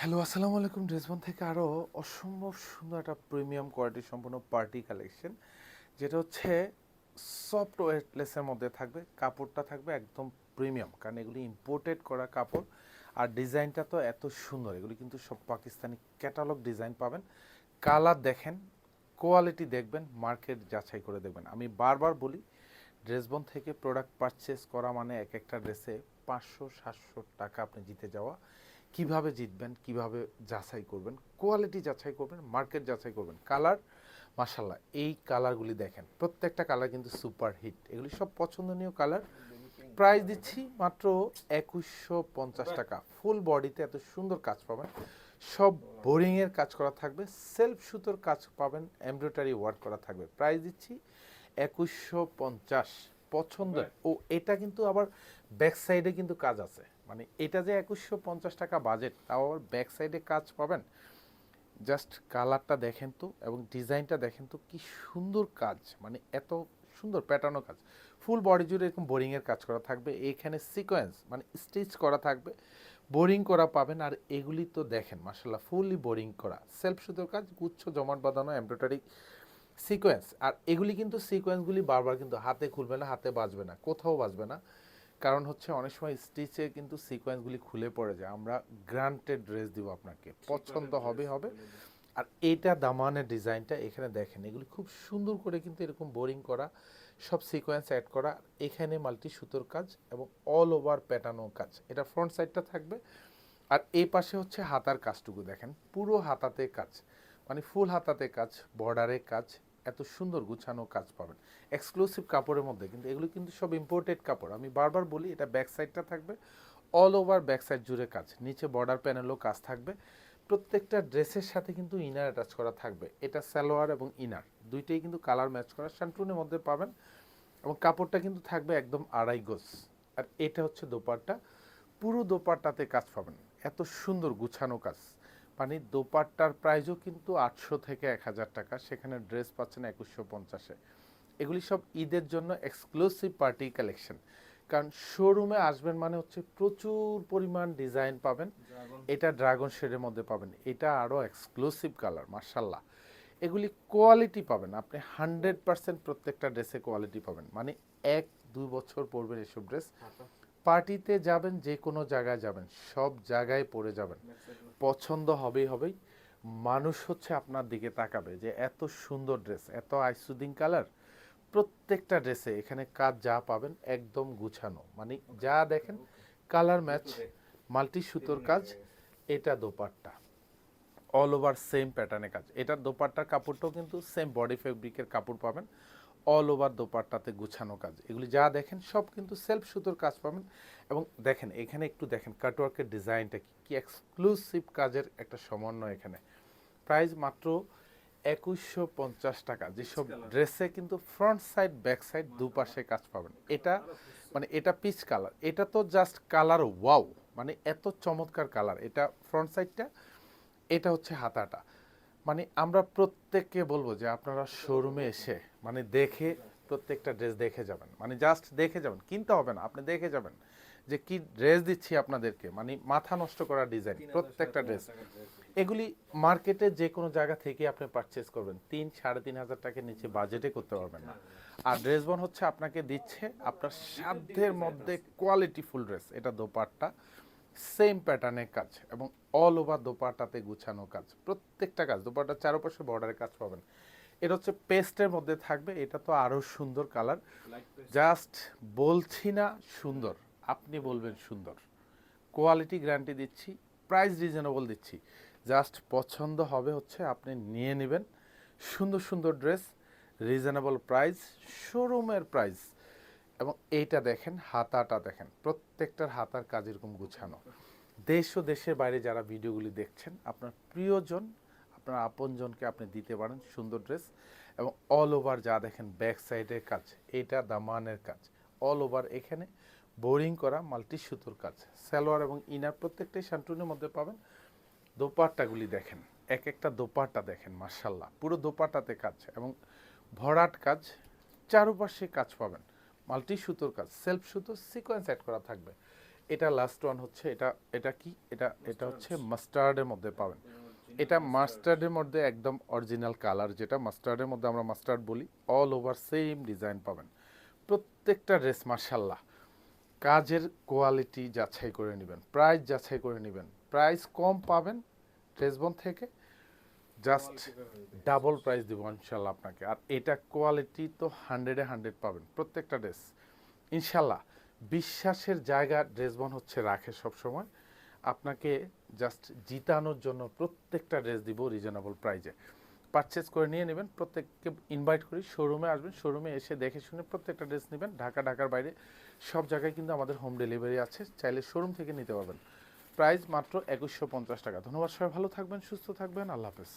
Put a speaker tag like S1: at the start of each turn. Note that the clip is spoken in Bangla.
S1: হ্যালো, আসসালামু আলাইকুম। ড্রেসবন থেকে আরও অসম্ভব সুন্দর একটা প্রিমিয়াম কোয়ালিটি সম্পূর্ণ পার্টি কালেকশন, যেটা হচ্ছে সফট ওয়েটলেসের মধ্যে থাকবে। কাপড়টা থাকবে একদম প্রিমিয়াম, কারণ এগুলি ইম্পোর্টেড করা কাপড়। আর ডিজাইনটা তো এত সুন্দর, এগুলি কিন্তু সব পাকিস্তানি ক্যাটালগ ডিজাইন পাবেন। কালার দেখেন, কোয়ালিটি দেখবেন, মার্কেট যাচাই করে দেখবেন। আমি বারবার বলি, ড্রেসবন থেকে প্রোডাক্ট পারচেস করা মানে এক একটা ড্রেসে 500-700 টাকা আপনি জিতে যাওয়া। কিভাবে জিতবেন, কিভাবে যাচাই করবেন, কোয়ালিটি যাচাই করবেন, মার্কেট যাচাই করবেন। কালার মাশাল্লাহ, এই কালারগুলি দেখেন, প্রত্যেকটা কালার কিন্তু সুপার হিট। এগুলি সব পছন্দনীয় কালার। প্রাইস দিচ্ছি মাত্র 2150 টাকা। ফুল বডিতে এত সুন্দর কাজ পাবেন, সব বোরিংয়ের কাজ করা থাকবে, সেলফ সুতোর কাজ পাবেন, এমব্রয়ডারি ওয়ার্ক করা থাকবে। প্রাইস দিচ্ছি 2150। পছন্দের ও এটা কিন্তু আবার ব্যাক সাইডে কিন্তু কাজ আছে, মানে এটা যে 2150 টাকা বাজেট, তাও আবার ব্যাক সাইডে কাজ পাবেন। জাস্ট কালারটা দেখেন তো, এবং ডিজাইনটা দেখেন তো, কি সুন্দর কাজ, মানে এত সুন্দর প্যাটার্নও কাজ। ফুল বডি জুড়ে এরকম বোরিংয়ের কাজ করা থাকবে, এইখানে সিকোয়েন্স মানে স্টিচ করা থাকবে, বোরিং করা পাবেন। আর এগুলি তো দেখেন মাশাল্লাহ, ফুললি বোরিং করা, সেলফ সুতোর কাজ, গুচ্ছ জমাট বাঁধানো এমব্রয়ডারি সিকোয়েন্স। আর এগুলি কিন্তু সিকোয়েন্সগুলি বারবার কিন্তু হাতে খুলবে না, হাতে বাজবে না, কোথাও বাজবে না। কারণ হচ্ছে অনেক সময় স্টিচে কিন্তু সিকোয়েন্সগুলি খুলে পড়ে যায়। আমরা গ্রান্টেড ড্রেস দিব আপনাকে, পছন্দ হবে হবে। আর এইটা দামানের ডিজাইনটা এখানে দেখেন, এগুলি খুব সুন্দর করে কিন্তু এরকম বোরিং করা, সব সিকোয়েন্স অ্যাড করা। এখানে মাল্টি সুতোর কাজ এবং অল ওভার প্যাটার্নও কাজ। এটা ফ্রন্ট সাইডটা থাকবে। আর এই পাশে হচ্ছে হাতার কাজটুকু দেখেন, পুরো হাতাতে কাজ, মানে ফুল হাতাতে কাজ, বর্ডারে কাজ, এত সুন্দর গুছানো কাজ পাবেন এক্সক্লুসিভ কাপড়ের মধ্যে। কিন্তু এগুলো কিন্তু সব ইম্পোর্টেড কাপড়। আমি বারবার বলি, এটা ব্যাক সাইডটা থাকবে, অল ওভার ব্যাক সাইড জুড়ে কাজ, নিচে বর্ডার প্যানেলও কাজ থাকবে। প্রত্যেকটা ড্রেসের সাথে কিন্তু ইনার অ্যাটাচ করা থাকবে। এটা সালোয়ার এবং ইনার দুইটাই কিন্তু কালার ম্যাচ করা, শান্টুনের মধ্যে পাবেন। এবং কাপড়টা কিন্তু থাকবে একদম আড়াই গজ। আর এটা হচ্ছে দোপাট্টা, পুরো দোপাট্টাতে কাজ পাবেন, এত সুন্দর গুছানো কাজ। মানে দোপাট্টার প্রাইসও কিন্তু 800 থেকে 1000 টাকা, সেখানে ড্রেস পাচ্ছেন 2150-এ। এগুলি সব ঈদের জন্য এক্সক্লুসিভ পার্টি কালেকশন। কারণ শোরুমে আসবেন মানে হচ্ছে প্রচুর পরিমাণ ডিজাইন পাবেন। এটা ড্রাগন শেডের মধ্যে পাবেন, এটা আরও এক্সক্লুসিভ কালার মার্শাল্লাহ। এগুলি কোয়ালিটি পাবেন আপনি 100%, প্রত্যেকটা ড্রেসে কোয়ালিটি পাবেন। মানে 1-2 বছর পরবেন এসব ড্রেস, পার্টিতে যাবেন, যে কোনো জায়গায় যাবেন, সব জায়গায় পরে যাবেন, পছন্দ হবেই হবেই। মানুষ হচ্ছে আপনার দিকে তাকাবে যে এত সুন্দর ড্রেস, এত আইসুদিং কালার। প্রত্যেকটা ড্রেসে এখানে কাজ যা পাবেন একদম গুছানো, মানে যা দেখেন কালার ম্যাচ, মাল্টি সুতোর কাজ। এটা দোপাট্টা, অল ওভার সেম প্যাটার্নে কাজ। এটার দোপাট্টার কাপড়টাও কিন্তু সেম বডি ফেব্রিকের কাপড় পাবেন, অল ওভার দোপাট্টাতে গুছানো কাজ। এগুলি যা দেখেন সব কিন্তু সেলফ সুতোর কাজ পাবেন। এবং দেখেন এখানে একটু দেখেন কাটওয়ার্কের ডিজাইনটা কি, কি এক্সক্লুসিভ কাজের একটা সমন্বয় এখানে। প্রাইস মাত্র 2150 টাকা। যেসব ড্রেসে কিন্তু ফ্রন্ট সাইড ব্যাক সাইড দুপাশে কাজ পাবেন। এটা মানে এটা পিচ কালার, এটা তো জাস্ট কালার ওয়াও, মানে এত চমৎকার কালার। এটা ফ্রন্ট সাইডটা, এটা হচ্ছে হাতাটা। মানে আমরা প্রত্যেককে বলবো যে আপনারা শোরুমে এসে মানে দেখে প্রত্যেকটা ড্রেস দেখে যাবেন, মানে জাস্ট দেখে যাবেন, কিনতে হবে না, আপনি দেখে যাবেন যে কি ড্রেস দিচ্ছি আপনাদেরকে। মানে মাথা নষ্ট করা ডিজাইন প্রত্যেকটা ড্রেস। এগুলি মার্কেটে যে কোনো জায়গা থেকে আপনি পারচেস করবেন, 3-3.5 হাজার টাকার নিচে বাজেটে করতে পারবেন না। আর ড্রেসবন হচ্ছে আপনাকে দিচ্ছে আপনার সাধ্যের মধ্যে কোয়ালিটিফুল ড্রেস। এটা দোপাট্টা, সেম প্যাটার্নের কাজ এবং অল ওভার দোপাট্টাতে গুছানো কাজ, প্রত্যেকটা কাজ। দোপাট্টার চারপাশে বর্ডারের কাজ পাবেন। এটা হচ্ছে পেস্টের মধ্যে থাকবে, এটা তো আরও সুন্দর কালার। জাস্ট বলছি না সুন্দর, আপনি বলবেন সুন্দর। কোয়ালিটি গ্যারান্টি দিচ্ছি, প্রাইস রিজনেবল দিচ্ছি। জাস্ট পছন্দ হবে হচ্ছে আপনি নিয়ে নেবেন। সুন্দর সুন্দর ড্রেস, রিজনেবল প্রাইস, শোরুমের প্রাইস। এবং এইটা দেখেন, হাতাটা দেখেন, প্রত্যেকটার হাতার কাজ এরকম গুছানো। দেশ ও দেশের বাইরে যারা ভিডিওগুলি দেখছেন, আপনার প্রিয়জন, আপনার আপনজনকে আপনি দিতে পারেন সুন্দর ড্রেস। এবং অল ওভার যা দেখেন ব্যাক সাইডের কাজ, এটা দামানের কাজ, অল ওভার এখানে বোরিং করা মাল্টি সুতোর কাজ। সালোয়ার এবং ইনার প্রত্যেকটাই শান্টুনের মধ্যে পাবেন। দোপাট্টাগুলি দেখেন, এক একটা দোপাট্টা দেখেন মার্শাল্লাহ, পুরো দোপাট্টাতে কাজ এবং ভরাট কাজ, চারপাশে কাজ পাবেন, মাল্টি সুতোর কাজ, সেলফ সুতো, সিকোয়েন্স অ্যাড করা থাকবে। এটা লাস্ট ওয়ান হচ্ছে এটা, এটা কি এটা, এটা হচ্ছে মাস্টার্ডের মধ্যে পাবেন। এটা মাস্টার্ডের মধ্যে একদম অরিজিনাল কালার, যেটা মাস্টার্ডের মধ্যে আমরা মাস্টার্ড বলি, অল ওভার সেম ডিজাইন পাবেন। প্রত্যেকটা ড্রেস মার্শাল্লাহ, কাজের কোয়ালিটি যাচাই করে নেবেন, প্রাইস যাচাই করে নেবেন, প্রাইস কম পাবেন ড্রেসবন থেকে, জাস্ট ডাবল প্রাইস দিব ইনশাল্লাহ আপনাকে। আর এটা কোয়ালিটি তো 100-এ 100 পাবেন প্রত্যেকটা ড্রেস ইনশাল্লাহ। বিশ্বাসের জায়গা ড্রেসবন হচ্ছে রাখে সবসময়। আপনাকে জাস্ট জিতানোর জন্য প্রত্যেকটা ড্রেস দিব রিজনেবল প্রাইজে। পারচেস করে নিয়ে নেবেন, প্রত্যেককে ইনভাইট করি শোরুমে আসবেন, শোরুমে এসে দেখে শুনে প্রত্যেকটা ড্রেস নেবেন। ঢাকার বাইরে সব জায়গায় কিন্তু আমাদের হোম ডেলিভারি আছে, চাইলে শোরুম থেকে নিতে পারবেন। প্রাইস মাত্র 2150 টাকা। ধন্যবাদ, সবাই ভালো থাকবেন, সুস্থ থাকবেন, আল্লাহ হাফেজ।